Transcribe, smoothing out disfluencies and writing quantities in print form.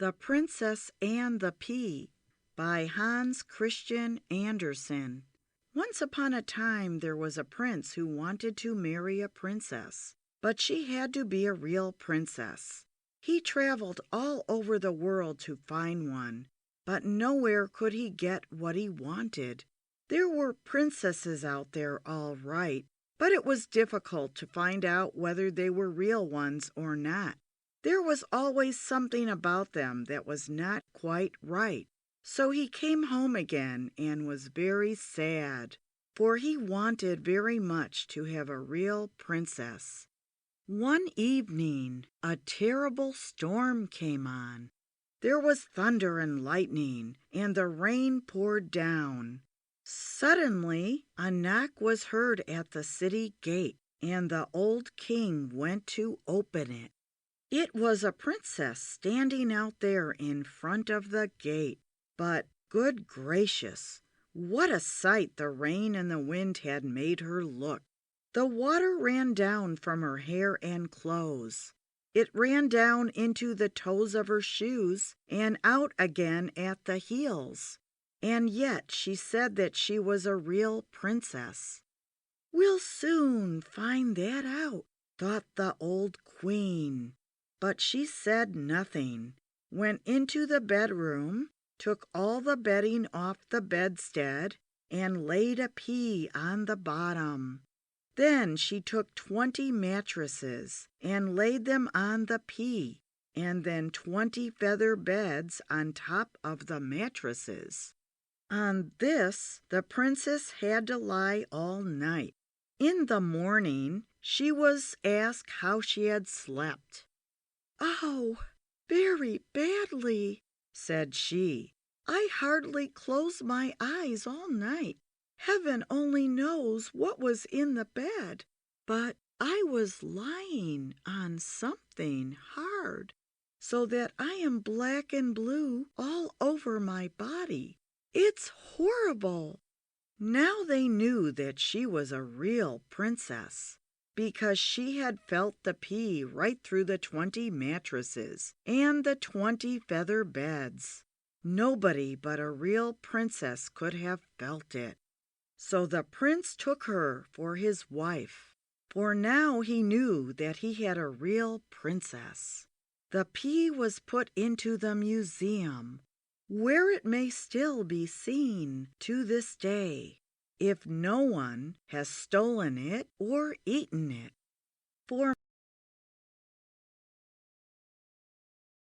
The Princess and the Pea by Hans Christian Andersen. Once upon a time there was a prince who wanted to marry a princess, but she had to be a real princess. He traveled all over the world to find one, but nowhere could he get what he wanted. There were princesses out there all right, but it was difficult to find out whether they were real ones or not. There was always something about them that was not quite right. So he came home again and was very sad, for he wanted very much to have a real princess. One evening, a terrible storm came on. There was thunder and lightning, and the rain poured down. Suddenly, a knock was heard at the city gate, and the old king went to open it. It was a princess standing out there in front of the gate. But, good gracious, what a sight the rain and the wind had made her look! The water ran down from her hair and clothes. It ran down into the toes of her shoes and out again at the heels. And yet she said that she was a real princess. "We'll soon find that out," thought the old queen. But she said nothing, went into the bedroom, took all the bedding off the bedstead, and laid a pea on the bottom. Then she took 20 mattresses and laid them on the pea, and then 20 feather beds on top of the mattresses. On this the princess had to lie all night. In the morning she was asked how she had slept. "Oh, very badly," said she. "I hardly closed my eyes all night. Heaven only knows what was in the bed, but I was lying on something hard, so that I am black and blue all over my body. It's horrible." Now they knew that she was a real princess, because she had felt the pea right through the 20 mattresses and the 20 feather beds. Nobody but a real princess could have felt it. So the prince took her for his wife, for now he knew that he had a real princess. The pea was put into the museum, where it may still be seen to this day, if no one has stolen it or eaten it. For